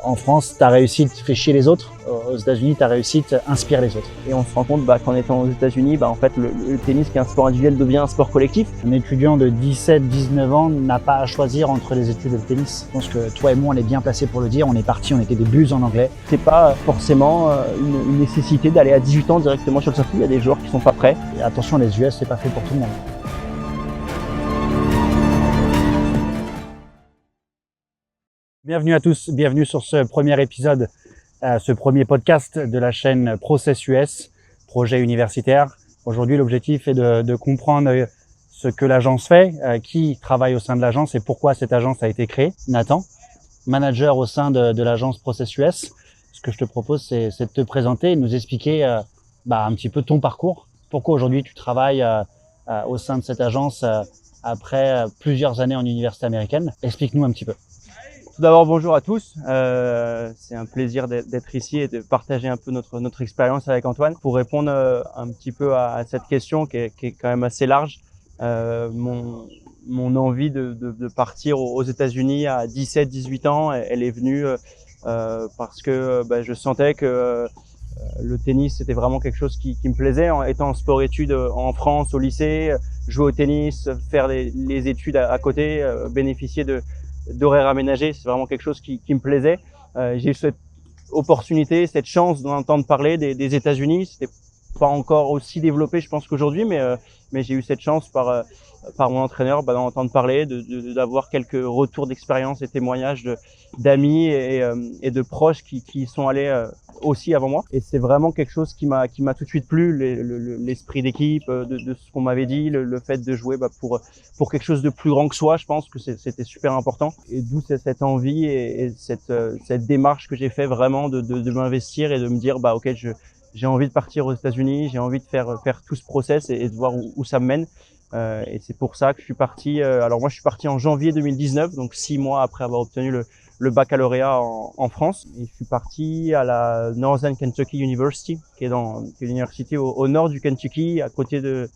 En France, ta réussite fait chier les autres. Aux États-Unis, ta réussite inspire les autres. Et on se rend compte qu'en étant aux États-Unis, en fait, le tennis qui est un sport individuel devient un sport collectif. Un étudiant de 17-19 ans n'a pas à choisir entre les études et le tennis. Je pense que toi et moi, on est bien placés pour le dire. On est partis, on était des buses en anglais. C'est pas forcément une nécessité d'aller à 18 ans directement sur le circuit. Il y a des joueurs qui sont pas prêts. Et attention, les US, c'est pas fait pour tout le monde. Bienvenue à tous, bienvenue sur ce premier épisode, ce premier podcast de la chaîne Process US, projet universitaire. Aujourd'hui, l'objectif est de comprendre ce que l'agence fait, qui travaille au sein de l'agence et pourquoi cette agence a été créée. Nathan, manager au sein de l'agence Process US. Ce que je te propose, c'est de te présenter et de nous expliquer un petit peu ton parcours. Pourquoi aujourd'hui tu travailles au sein de cette agence après plusieurs années en université américaine. Explique-nous un petit peu. Tout d'abord, bonjour à tous. C'est un plaisir d'être ici et de partager un peu notre expérience avec Antoine pour répondre un petit peu à cette question qui est quand même assez large. Mon envie de partir aux États-Unis à 17-18 ans, elle est venue parce que je sentais que le tennis c'était vraiment quelque chose qui me plaisait. Étant en sport-études en France, au lycée, jouer au tennis, faire les études à côté, bénéficier d'horaires aménagés, c'est vraiment quelque chose qui me plaisait. J'ai eu cette opportunité, cette chance d'entendre parler des États-Unis. C'était pas encore aussi développé, je pense, qu'aujourd'hui, mais j'ai eu cette chance par mon entraîneur d'entendre parler, d'avoir quelques retours d'expérience et témoignages d'amis et de proches qui sont allés aussi avant moi. Et c'est vraiment quelque chose qui m'a tout de suite plu, l'esprit d'équipe, de ce qu'on m'avait dit, le fait de jouer pour quelque chose de plus grand que soi. Je pense que c'était super important. Et d'où cette envie et cette démarche que j'ai fait vraiment de m'investir et de me dire ok, j'ai envie de partir aux États-Unis, j'ai envie de faire tout ce process et de voir où ça me mène. Et c'est pour ça que je suis parti. Alors moi, je suis parti en janvier 2019, donc 6 mois après avoir obtenu le baccalauréat en France. Et je suis parti à la Northern Kentucky University, qui est l'université au nord du Kentucky, à côté de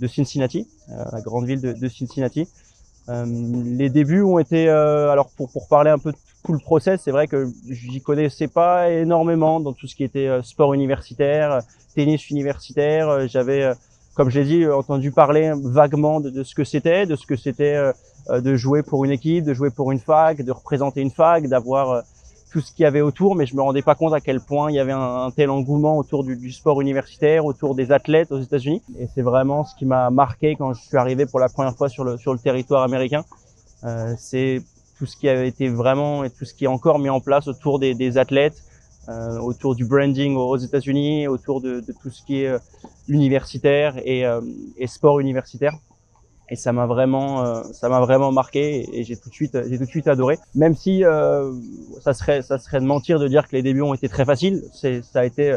Cincinnati, la grande ville de Cincinnati. Les débuts ont été, alors pour parler un peu de tout le process, c'est vrai que j'y connaissais pas énormément dans tout ce qui était sport universitaire, tennis universitaire. J'avais, comme j'ai dit, entendu parler vaguement de ce que c'était, de jouer pour une équipe, de jouer pour une fac, de représenter une fac, d'avoir tout ce qu'il y avait autour, mais je me rendais pas compte à quel point il y avait un tel engouement autour du sport universitaire, autour des athlètes aux États-Unis. Et c'est vraiment ce qui m'a marqué quand je suis arrivé pour la première fois sur le territoire américain. C'est tout ce qui avait été vraiment et tout ce qui est encore mis en place autour des athlètes, autour du branding aux États-Unis, autour de tout ce qui est universitaire et sport universitaire. Et ça m'a vraiment marqué et j'ai tout de suite adoré. Même si ça serait de mentir de dire que les débuts ont été très faciles. Ça a été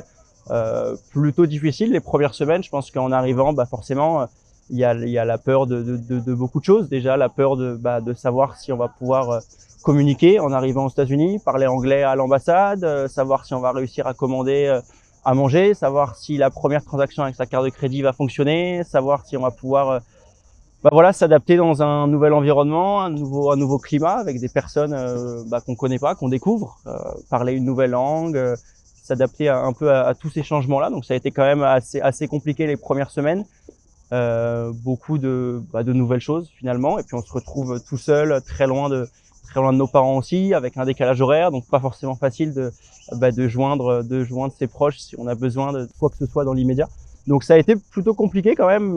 plutôt difficile les premières semaines. Je pense qu'en arrivant, forcément, il y a la peur de beaucoup de choses. Déjà la peur de savoir si on va pouvoir communiquer en arrivant aux États-Unis, parler anglais à l'ambassade, savoir si on va réussir à commander à manger, savoir si la première transaction avec sa carte de crédit va fonctionner, savoir si on va pouvoir s'adapter dans un nouvel environnement, un nouveau climat avec des personnes qu'on connaît pas, qu'on découvre, parler une nouvelle langue, s'adapter un peu à tous ces changements-là. Donc ça a été quand même assez compliqué les premières semaines. Beaucoup de nouvelles choses finalement, et puis on se retrouve tout seul, très loin de nos parents aussi, avec un décalage horaire, donc pas forcément facile de joindre ses proches si on a besoin de quoi que ce soit dans l'immédiat. Donc ça a été plutôt compliqué quand même,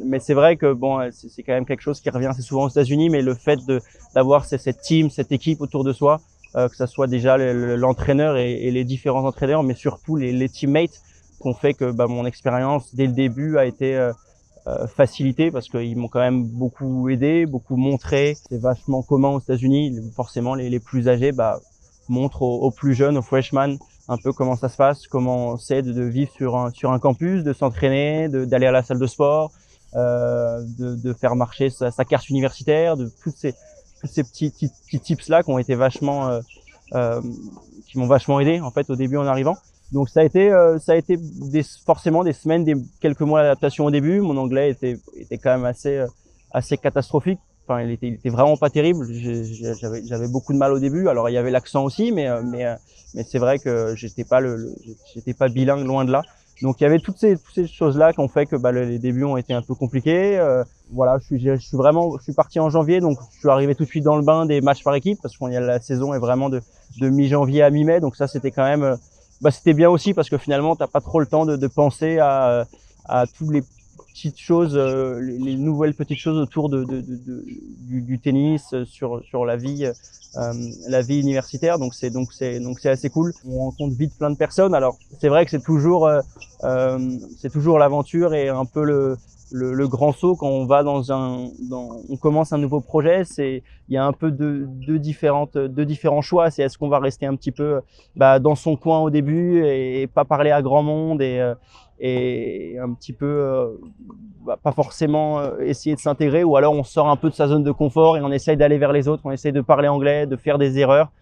mais c'est vrai que c'est quand même quelque chose qui revient assez souvent aux États-Unis, mais le fait d'avoir cette team, cette équipe autour de soi, que ça soit déjà l'entraîneur et les différents entraîneurs, mais surtout les teammates, qu'on fait que mon expérience dès le début a été facilité parce qu'ils m'ont quand même beaucoup aidé, beaucoup montré. C'est vachement commun aux États-Unis. Forcément, les plus âgés montrent aux plus jeunes, aux freshmen, un peu comment ça se passe, comment c'est de vivre sur un campus, de s'entraîner, d'aller à la salle de sport, de faire marcher sa carte universitaire, de tous ces petits tips là qui ont été qui m'ont vachement aidé en fait au début en arrivant. Donc ça a été forcément des quelques mois d'adaptation au début. Mon anglais était quand même assez catastrophique il était vraiment pas terrible. J'avais beaucoup de mal au début. Alors il y avait l'accent aussi, mais c'est vrai que j'étais pas bilingue, loin de là. Donc il y avait toutes ces choses-là qui ont fait que les débuts ont été un peu compliqués. Voilà, je suis parti en janvier, donc je suis arrivé tout de suite dans le bain des matchs par équipe parce qu'on y a la saison est vraiment de mi-janvier à mi-mai. Donc ça c'était quand même, c'était bien aussi parce que finalement t'as pas trop le temps de penser à toutes les petites choses, les nouvelles petites choses autour du tennis, sur la vie universitaire. Donc c'est assez cool. On rencontre vite plein de personnes. Alors c'est vrai que c'est toujours l'aventure et un peu le grand saut quand on va on commence un nouveau projet. Il y a un peu deux différents choix. C'est est-ce qu'on va rester un petit peu dans son coin au début et pas parler à grand monde et un petit peu pas forcément essayer de s'intégrer, ou alors on sort un peu de sa zone de confort et on essaye d'aller vers les autres, on essaye de parler anglais, de faire des erreurs.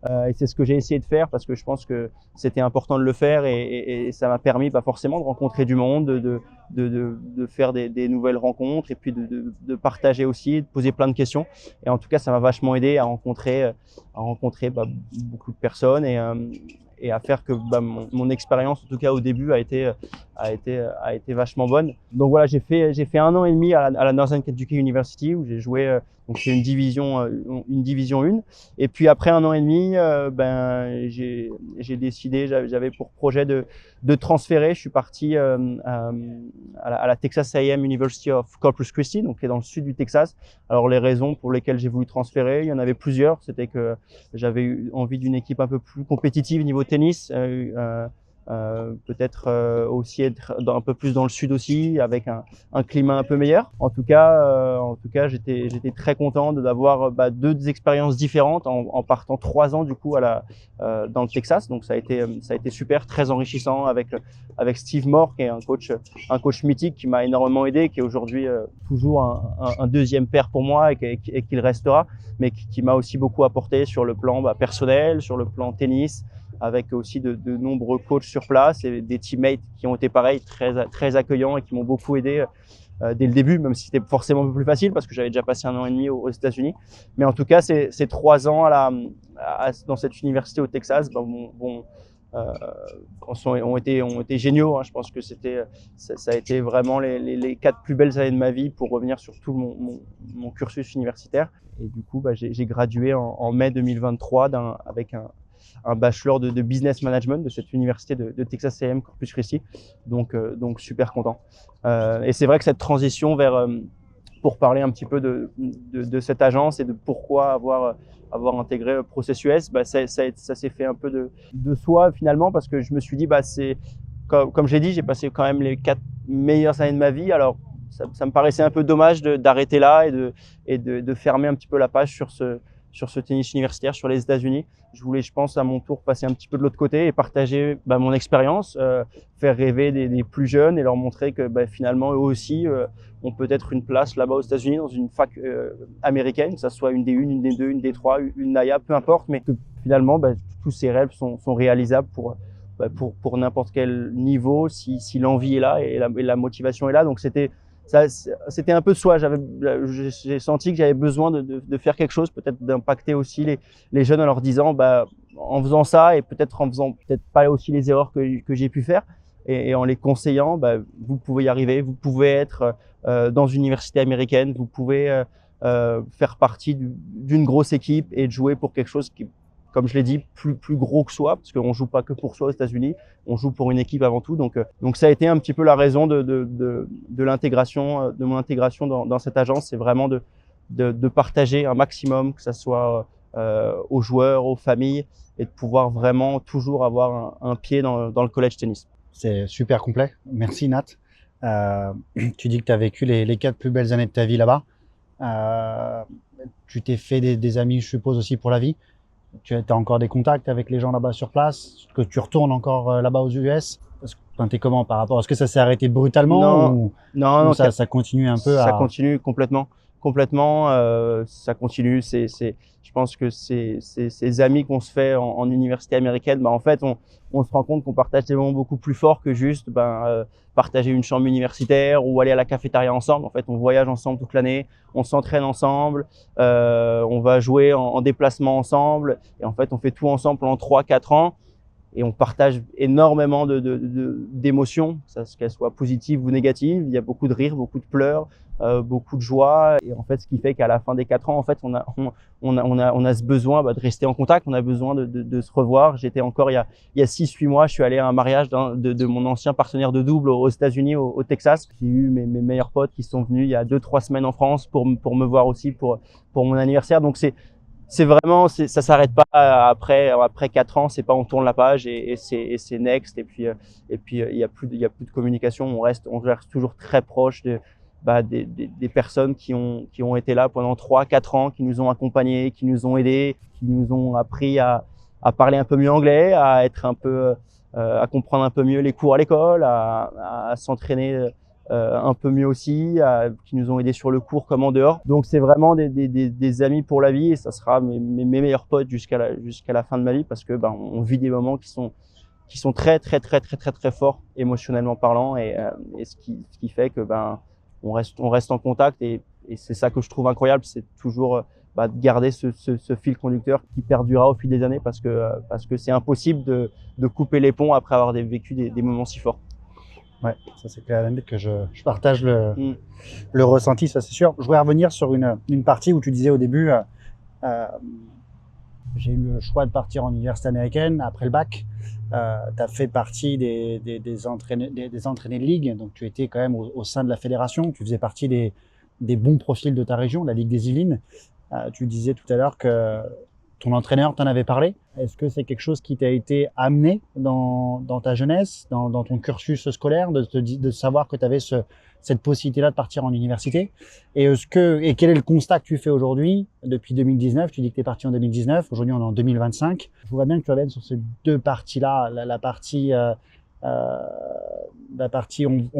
Et c'est ce que j'ai essayé de faire parce que je pense que c'était important de le faire et ça m'a permis pas forcément de rencontrer du monde, de faire des nouvelles rencontres et puis de partager aussi, de poser plein de questions. Et en tout cas, ça m'a vachement aidé à rencontrer beaucoup de personnes et à faire que mon expérience, en tout cas au début, a été vachement bonne. Donc voilà, j'ai fait 1 an et demi à la Northern Kentucky University où j'ai joué. Donc c'est une division 1. Et puis après 1 an et demi, j'ai décidé, j'avais pour projet de transférer. Je suis parti à la Texas A&M University of Corpus Christi, donc qui est dans le sud du Texas. Alors les raisons pour lesquelles j'ai voulu transférer, il y en avait plusieurs. C'était que j'avais eu envie d'une équipe un peu plus compétitive niveau tennis. Peut-être aussi être un peu plus dans le sud aussi, avec un climat un peu meilleur. En tout cas, j'étais très content d'avoir 2 expériences différentes en partant 3 ans du coup dans le Texas. Donc ça a été super, très enrichissant avec Steve Moore, qui est un coach mythique qui m'a énormément aidé, qui est aujourd'hui toujours un deuxième père pour moi et qui le restera, mais qui m'a aussi beaucoup apporté sur le plan personnel, sur le plan tennis, avec aussi de nombreux coachs sur place et des teammates qui ont été pareils, très accueillants et qui m'ont beaucoup aidé dès le début, même si c'était forcément un peu plus facile parce que j'avais déjà passé 1 an et demi aux États-Unis. Mais en tout cas, ces 3 ans dans cette université au Texas ont été géniaux. Hein. Je pense que ça a été vraiment les 4 plus belles années de ma vie pour revenir sur tout mon cursus universitaire. Et du coup, j'ai gradué en mai 2023 avec un bachelor de business management de cette université de Texas A&M Corpus Christi. Donc super content. Et c'est vrai que cette transition pour parler un petit peu de cette agence et de pourquoi avoir intégré Process-US, ça s'est fait un peu de soi finalement, parce que je me suis dit, comme j'ai dit, j'ai passé quand même les 4 meilleures années de ma vie. Alors ça me paraissait un peu dommage d'arrêter là et de fermer un petit peu la page sur ce tennis universitaire, sur les États-Unis. Je voulais, je pense, à mon tour passer un petit peu de l'autre côté et partager mon expérience, faire rêver des plus jeunes et leur montrer que finalement eux aussi ont peut-être une place là-bas aux États-Unis dans une fac américaine, que ça soit une D1, une D2, une D3, une NAIA, peu importe, mais que finalement tous ces rêves sont réalisables pour n'importe quel niveau si l'envie est là et la motivation est là. Donc c'était un peu de soi. J'ai senti que j'avais besoin de faire quelque chose, peut-être d'impacter aussi les jeunes en leur disant, en faisant ça et peut-être en faisant peut-être pas aussi les erreurs que j'ai pu faire et en les conseillant, vous pouvez y arriver, vous pouvez être dans une université américaine, vous pouvez faire partie d'une grosse équipe et de jouer pour quelque chose qui, comme je l'ai dit, plus gros que soi, parce qu'on joue pas que pour soi aux États-Unis, on joue pour une équipe avant tout. Donc ça a été un petit peu la raison de l'intégration, de mon intégration dans cette agence, c'est vraiment de partager un maximum, que ça soit aux joueurs, aux familles, et de pouvoir vraiment toujours avoir un pied dans le college tennis. C'est super complet. Merci Nat. Tu dis que tu as vécu les 4 plus belles années de ta vie là-bas. Tu t'es fait des amis, je suppose, aussi pour la vie. Tu as encore des contacts avec les gens là-bas sur place, que tu retournes encore là-bas aux US? T'es comment par rapport? Est-ce que ça s'est arrêté brutalement? Non, ou ça continue un peu ça continue complètement. complètement. Ça continue. Je pense que ces amis qu'on se fait en université américaine, en fait, on se rend compte qu'on partage des moments beaucoup plus forts que juste partager une chambre universitaire ou aller à la cafétéria ensemble. En fait, on voyage ensemble toute l'année, on s'entraîne ensemble, on va jouer en déplacement ensemble. Et en fait, on fait tout ensemble pendant 3-4 ans. Et on partage énormément d'émotions, qu'elles soient positives ou négatives. Il y a beaucoup de rires, beaucoup de pleurs, beaucoup de joie. Et en fait, ce qui fait qu'à la fin des 4 ans, en fait, on a ce besoin de rester en contact. On a besoin de se revoir. J'étais encore il y a 6-8 mois, je suis allé à un mariage de mon ancien partenaire de double aux États-Unis, au Texas. J'ai eu mes meilleurs potes qui sont venus il y a 2-3 semaines en France pour me voir aussi pour mon anniversaire. Donc c'est vraiment, ça s'arrête pas après 4 ans. C'est pas on tourne la page et c'est next. Et puis il y a plus de communication. On reste toujours très proche des personnes qui ont été là pendant 3-4 ans, qui nous ont accompagnés, qui nous ont aidés, qui nous ont appris à parler un peu mieux anglais, à être à comprendre un peu mieux les cours à l'école, à s'entraîner un peu mieux aussi, qui nous ont aidés sur le cours comme en dehors. Donc c'est vraiment des amis pour la vie et ça sera mes meilleurs potes jusqu'à la fin de ma vie parce que on vit des moments qui sont très très très très très très forts émotionnellement parlant et ce qui fait que on reste en contact et c'est ça que je trouve incroyable, c'est toujours de garder ce fil conducteur qui perdurera au fil des années parce que c'est impossible de couper les ponts après avoir vécu des moments si forts. Ouais, ça c'est clair que je partage le ressenti, ça c'est sûr. Je voudrais revenir sur une partie où tu disais au début, j'ai eu le choix de partir en université américaine après le bac. Tu as fait partie des entraînés de ligue, donc tu étais quand même au sein de la fédération, tu faisais partie des bons profils de ta région, la Ligue des Yvelines. Tu disais tout à l'heure que ton entraîneur t'en avait parlé. Est-ce que c'est quelque chose qui t'a été amené dans ta jeunesse, dans ton cursus scolaire, de savoir que tu avais cette possibilité-là de partir en université? Et quel est le constat que tu fais aujourd'hui, depuis 2019? Tu dis que tu es parti en 2019, aujourd'hui on est en 2025. Je voudrais bien que tu reviennes sur ces deux parties-là. La partie on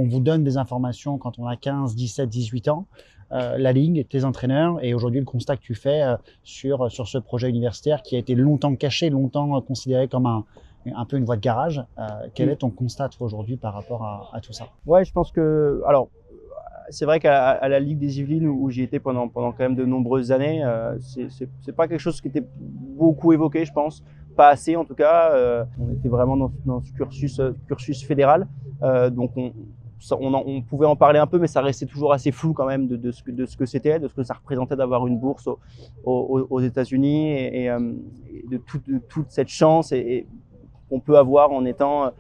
vous donne des informations quand on a 15, 17, 18 ans. La ligue, tes entraîneurs et aujourd'hui le constat que tu fais sur ce projet universitaire qui a été longtemps caché, longtemps considéré comme un peu une voie de garage. Quel est ton constat aujourd'hui par rapport à tout ça? Ouais, je pense que alors c'est vrai qu'à la Ligue des Yvelines où j'y étais pendant quand même de nombreuses années, c'est pas quelque chose qui était beaucoup évoqué, je pense, pas assez en tout cas. On était vraiment dans ce cursus fédéral, donc on pouvait en parler un peu, mais ça restait toujours assez flou quand même de ce que c'était, de ce que ça représentait d'avoir une bourse aux États-Unis et de toute cette chance et qu'on peut avoir en étant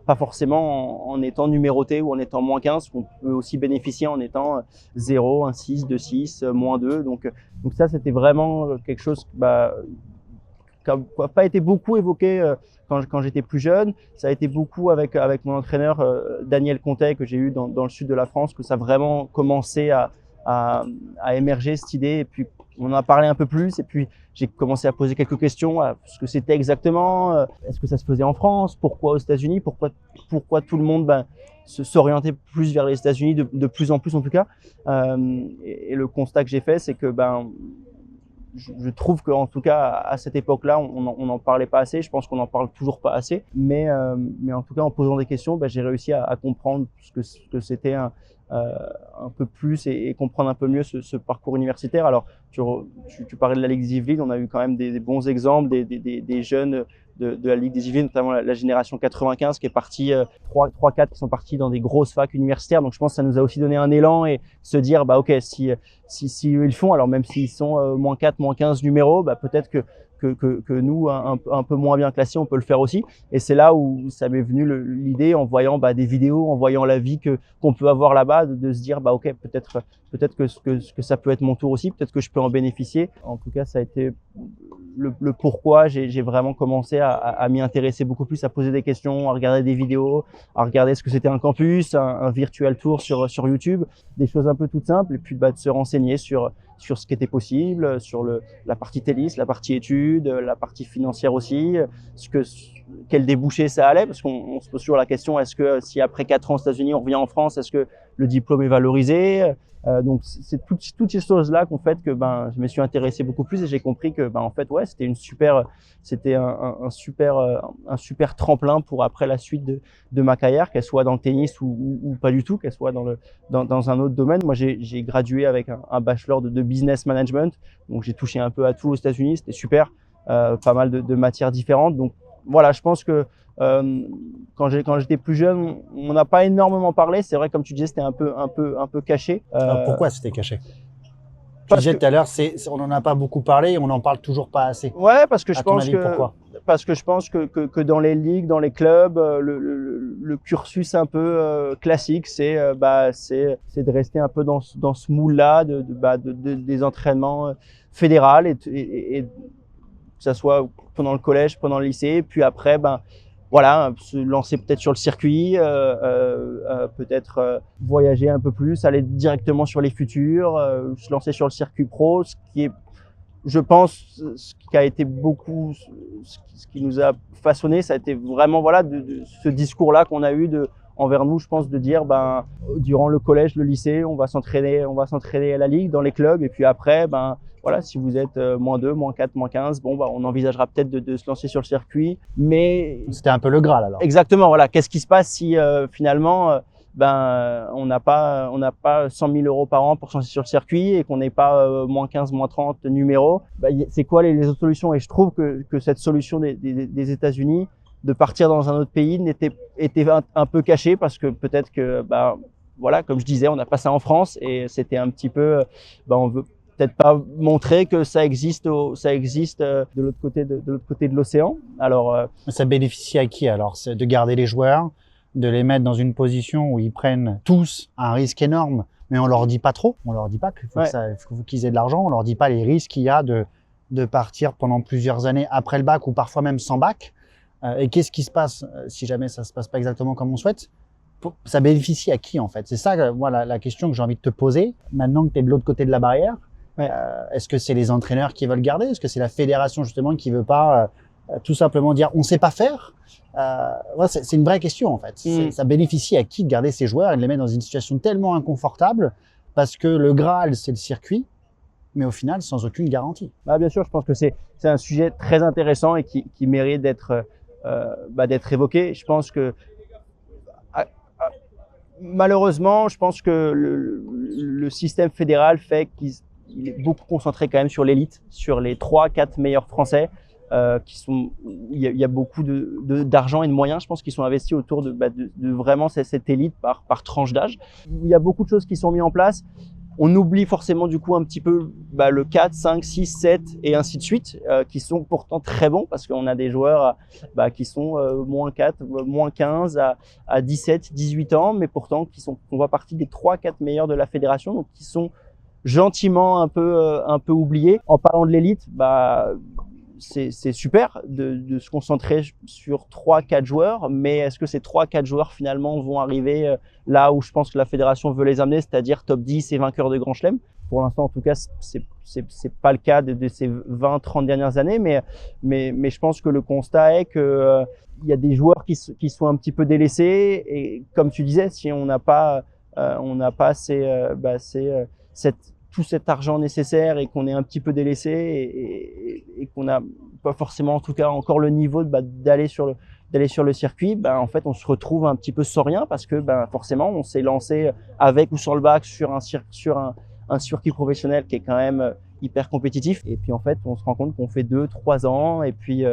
pas forcément en étant numéroté ou en étant moins 15, qu'on peut aussi bénéficier en étant 0, 1, 6, 2, 6, moins 2. Donc ça, c'était vraiment quelque chose qui n'a pas été beaucoup évoqué quand j'étais plus jeune. Ça a été beaucoup avec mon entraîneur Daniel Contet que j'ai eu dans le sud de la France, que ça a vraiment commencé à émerger cette idée. Et puis on en a parlé un peu plus et puis j'ai commencé à poser quelques questions à ce que c'était exactement, est-ce que ça se faisait en France, pourquoi aux États-Unis, pourquoi tout le monde s'orientait plus vers les États-Unis de plus en plus en tout cas. Et le constat que j'ai fait, c'est que je trouve qu'en tout cas à cette époque-là, on n'en parlait pas assez. Je pense qu'on n'en parle toujours pas assez, mais en tout cas en posant des questions, j'ai réussi à comprendre ce que c'était un peu plus et comprendre un peu mieux ce parcours universitaire. Alors tu parlais de la Ligue des Yvelines, on a eu quand même des bons exemples, des jeunes de la Ligue des Yvelines, notamment la génération 95 qui est partie, 3-4 qui sont partis dans des grosses facs universitaires. Donc je pense que ça nous a aussi donné un élan et se dire ok, si eux ils font, alors même s'ils sont moins 4, moins 15 numéros, peut-être que nous, un peu moins bien classés, on peut le faire aussi. Et c'est là où ça m'est venu l'idée en voyant des vidéos, en voyant la vie qu'on peut avoir là-bas, de se dire ok, peut-être que ça peut être mon tour aussi, peut-être que je peux en bénéficier. En tout cas, ça a été le pourquoi j'ai vraiment commencé à m'y intéresser beaucoup plus, à poser des questions, à regarder des vidéos, à regarder ce que c'était un campus, un virtual tour sur YouTube, des choses un peu toutes simples, et puis de se renseigner sur ce qui était possible, sur la partie tennis, la partie études, la partie financière aussi, quel débouché ça allait, parce qu'on se pose toujours la question, est-ce que si après 4 ans aux États-Unis on revient en France, est-ce que le diplôme est valorisé? Donc c'est toutes ces choses-là qui ont fait que je me suis intéressé beaucoup plus et j'ai compris que en fait ouais c'était un super tremplin pour après la suite de ma carrière, qu'elle soit dans le tennis ou pas du tout, qu'elle soit dans un autre domaine. Moi j'ai gradué avec un bachelor de business management, donc j'ai touché un peu à tout aux États-Unis, c'était super, pas mal de matières différentes. Donc voilà, je pense que quand j'étais plus jeune, on n'a pas énormément parlé. C'est vrai, comme tu disais, c'était un peu caché. Alors pourquoi c'était caché? Tu Parce disais que, tout à l'heure, on n'en a pas beaucoup parlé et on n'en parle toujours pas assez. ouais, parce que À ton avis, pourquoi? parce que je pense que dans les ligues, dans les clubs, le cursus un peu classique, c'est de rester un peu dans ce moule-là des entraînements fédéraux et que ça soit pendant le collège, pendant le lycée, puis après, voilà, se lancer peut-être sur le circuit, peut-être voyager un peu plus, aller directement sur les futurs, se lancer sur le circuit pro, ce qui est, je pense, ce qui a été beaucoup, ce qui nous a façonné, ça a été vraiment voilà de ce discours-là qu'on a eu envers nous, je pense, de dire durant le collège, le lycée, on va s'entraîner à la ligue, dans les clubs, et puis après, voilà, si vous êtes -2, -4, -15, on envisagera peut-être de se lancer sur le circuit. Mais c'était un peu le Graal alors. Exactement, voilà. Qu'est-ce qui se passe si finalement on n'a pas 100 000 € par an pour se lancer sur le circuit et qu'on n'est pas -15, -30 numéros? C'est quoi les autres solutions? Et je trouve que cette solution des États-Unis de partir dans un autre pays était un peu cachée parce que peut-être que voilà, comme je disais, on n'a pas ça en France et c'était un petit peu on veut peut-être pas montrer que ça existe de l'autre côté de l'océan. Alors ça bénéficie à qui alors? C'est de garder les joueurs, de les mettre dans une position où ils prennent tous un risque énorme, mais on leur dit pas trop. On leur dit pas qu'il faut qu'ils aient de l'argent. On leur dit pas les risques qu'il y a de partir pendant plusieurs années après le bac ou parfois même sans bac. Et qu'est-ce qui se passe si jamais ça se passe pas exactement comme on souhaite? Ça bénéficie à qui en fait? C'est ça, voilà, la question que j'ai envie de te poser. Maintenant que tu es de l'autre côté de la barrière, est-ce que c'est les entraîneurs qui veulent garder? Est-ce que c'est la fédération justement qui veut pas tout simplement dire on sait pas faire? C'est une vraie question en fait. Ça bénéficie à qui de garder ces joueurs et de les mettre dans une situation tellement inconfortable parce que le Graal c'est le circuit, mais au final sans aucune garantie. Bien sûr, je pense que c'est un sujet très intéressant et qui mérite d'être évoqué. Je pense que malheureusement, je pense que le système fédéral fait qu'il est beaucoup concentré quand même sur l'élite, sur les 3-4 meilleurs Français. Il y a beaucoup d'argent et de moyens, je pense, qui sont investis autour de vraiment cette élite par tranche d'âge. Il y a beaucoup de choses qui sont mises en place. On oublie forcément du coup un petit peu le 4, 5, 6, 7 et ainsi de suite, qui sont pourtant très bons parce qu'on a des joueurs qui sont -4, -15 à 17, 18 ans, mais pourtant on voit partie des 3-4 meilleurs de la fédération, donc qui sont gentiment un peu oubliés. En parlant de l'élite, c'est super de se concentrer sur 3-4 joueurs, mais est-ce que ces 3-4 joueurs finalement vont arriver là où je pense que la fédération veut les amener, c'est-à-dire top 10 et vainqueurs de Grand Chelem? Pour l'instant, en tout cas, c'est pas le cas de ces 20-30 dernières années, mais je pense que le constat est que il y a des joueurs qui sont un petit peu délaissés et comme tu disais, si on n'a pas tout cet argent nécessaire et qu'on est un petit peu délaissé et qu'on n'a pas forcément en tout cas encore le niveau d'aller sur le circuit, en fait on se retrouve un petit peu sans rien parce que forcément on s'est lancé avec ou sur le bac sur un circuit professionnel qui est quand même hyper compétitif et puis en fait on se rend compte qu'on fait 2-3 ans et puis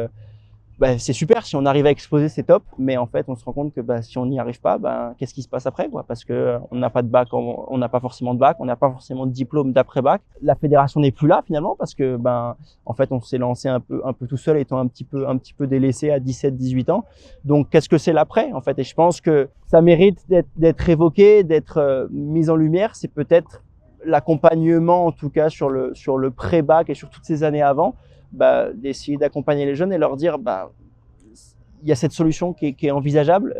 c'est super si on arrive à exploser, c'est top, mais en fait on se rend compte que si on n'y arrive pas, qu'est-ce qui se passe après quoi? Parce que on n'a pas de bac, on n'a pas forcément de bac, on n'a pas forcément de diplôme d'après bac. La fédération n'est plus là finalement parce que en fait on s'est lancé un peu tout seul étant un petit peu délaissé à 17-18 ans. Donc qu'est-ce que c'est l'après en fait? Et je pense que ça mérite d'être évoqué, d'être mis en lumière. C'est peut-être l'accompagnement en tout cas sur le pré-bac et sur toutes ces années avant. D'essayer d'accompagner les jeunes et leur dire il y a cette solution qui est envisageable,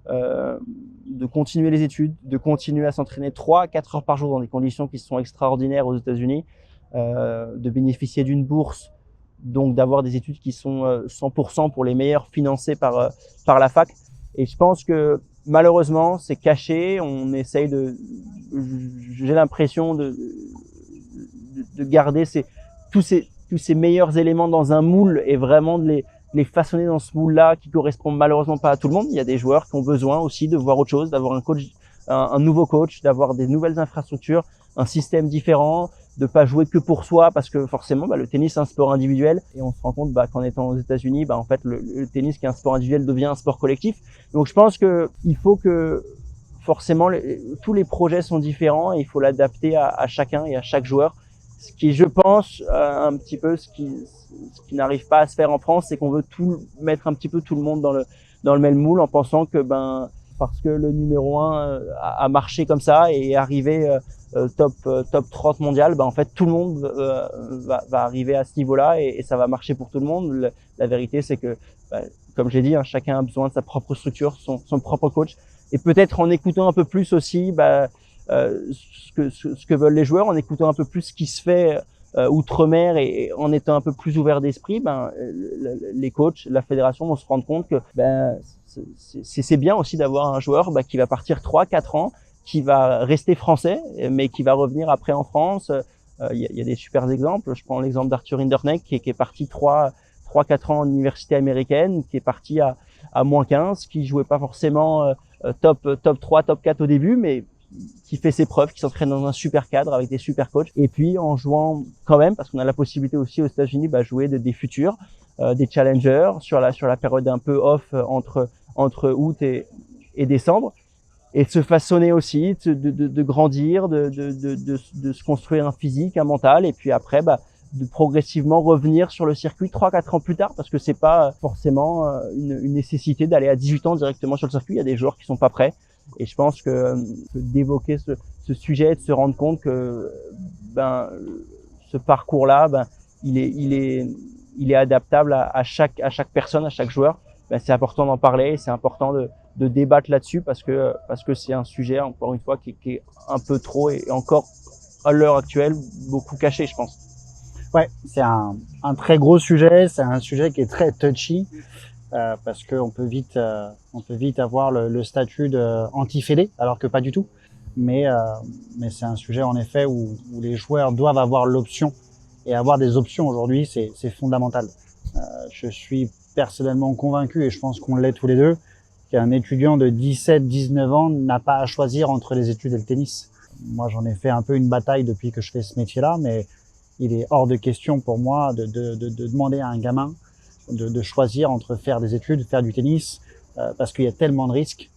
de continuer les études, de continuer à s'entraîner 3-4 heures par jour dans des conditions qui sont extraordinaires aux États-Unis, de bénéficier d'une bourse, donc d'avoir des études qui sont 100% pour les meilleurs financées par la fac. Et je pense que malheureusement, c'est caché. On essaye j'ai l'impression de garder tous ces meilleurs éléments dans un moule et vraiment de les façonner dans ce moule-là qui correspond malheureusement pas à tout le monde. Il y a des joueurs qui ont besoin aussi de voir autre chose, d'avoir un nouveau coach, d'avoir des nouvelles infrastructures, un système différent, de pas jouer que pour soi parce que forcément le tennis c'est un sport individuel et on se rend compte qu'en étant aux États-Unis en fait le tennis qui est un sport individuel devient un sport collectif. Donc je pense que il faut que forcément tous les projets sont différents et il faut l'adapter à chacun et à chaque joueur. Ce qui, je pense, un petit peu ce qui n'arrive pas à se faire en France, c'est qu'on veut mettre un petit peu tout le monde dans le même moule en pensant que parce que le numéro 1 a marché comme ça et est arrivé top 30 mondial, en fait tout le monde va arriver à ce niveau-là et ça va marcher pour tout le monde. La vérité c'est que, comme j'ai dit, chacun a besoin de sa propre structure, son propre coach, et peut-être en écoutant un peu plus aussi ce que veulent les joueurs, en écoutant un peu plus ce qui se fait outre-mer et en étant un peu plus ouvert d'esprit, les coachs, la fédération vont se rendre compte que c'est bien aussi d'avoir un joueur qui va partir 3-4 ans, qui va rester français, mais qui va revenir après en France. Il y a des super exemples. Je prends l'exemple d'Arthur Hinderknecht qui est parti 3-4 ans en université américaine, qui est parti à -15, qui jouait pas forcément top 3, top 4 au début, mais qui fait ses preuves, qui s'entraîne dans un super cadre avec des super coachs, et puis en jouant quand même, parce qu'on a la possibilité aussi aux États-Unis jouer des futurs, des challengers sur la période un peu off entre août et décembre, et de se façonner aussi, de grandir, de se construire un physique, un mental, et puis après de progressivement revenir sur le circuit 3-4 ans plus tard, parce que c'est pas forcément une nécessité d'aller à 18 ans directement sur le circuit. Il y a des joueurs qui sont pas prêts, et je pense que d'évoquer ce sujet, de se rendre compte que ce parcours-là, il est adaptable à chaque personne, à chaque joueur. C'est important d'en parler, c'est important de débattre là-dessus parce que c'est un sujet, encore une fois, qui est un peu trop et encore à l'heure actuelle beaucoup caché, je pense. Ouais, c'est un très gros sujet, c'est un sujet qui est très touchy parce qu'on peut vite avoir le statut d'anti-fédé, alors que pas du tout. Mais c'est un sujet en effet où les joueurs doivent avoir l'option, et avoir des options aujourd'hui, c'est fondamental. Je suis personnellement convaincu, et je pense qu'on l'est tous les deux, qu'un étudiant de 17-19 ans n'a pas à choisir entre les études et le tennis. Moi, j'en ai fait un peu une bataille depuis que je fais ce métier-là, mais il est hors de question pour moi de demander à un gamin de choisir entre faire des études, faire du tennis, parce qu'il y a tellement de risques.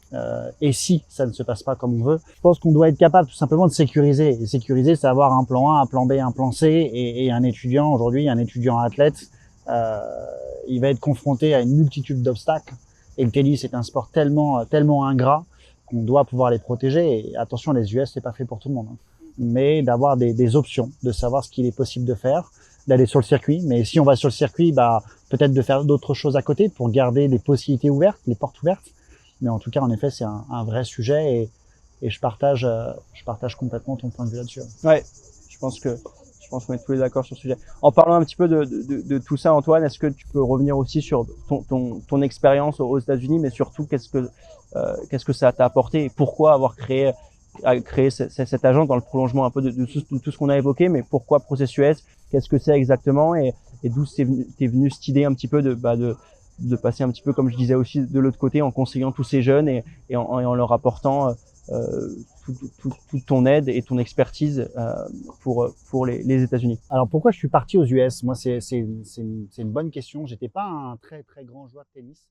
Et si ça ne se passe pas comme on veut, je pense qu'on doit être capable tout simplement de sécuriser. Et sécuriser, c'est avoir un plan A, un plan B, un plan C. Et un étudiant aujourd'hui, un étudiant athlète, il va être confronté à une multitude d'obstacles. Et le tennis est un sport tellement ingrat qu'on doit pouvoir les protéger. Et attention, les US, c'est pas fait pour tout le monde, hein. Mais d'avoir des options, de savoir ce qu'il est possible de faire, d'aller sur le circuit. Mais si on va sur le circuit, peut-être de faire d'autres choses à côté pour garder les possibilités ouvertes, les portes ouvertes. Mais en tout cas, en effet, c'est un vrai sujet et je partage complètement ton point de vue là-dessus. Ouais, je pense qu'on est tous les d'accord sur ce sujet. En parlant un petit peu de tout ça, Antoine, est-ce que tu peux revenir aussi sur ton expérience aux États-Unis, mais surtout qu'est-ce que ça t'a apporté et pourquoi avoir créé cette agence dans le prolongement un peu de tout ce qu'on a évoqué, mais pourquoi ProcessUS, qu'est-ce que c'est exactement et d'où t'es venu cette idée un petit peu de passer un petit peu, comme je disais aussi, de l'autre côté en conseillant tous ces jeunes et en leur apportant toute ton aide et ton expertise pour les États-Unis. Alors pourquoi je suis parti aux US? Moi, c'est une bonne question. J'étais pas un très très grand joueur de tennis.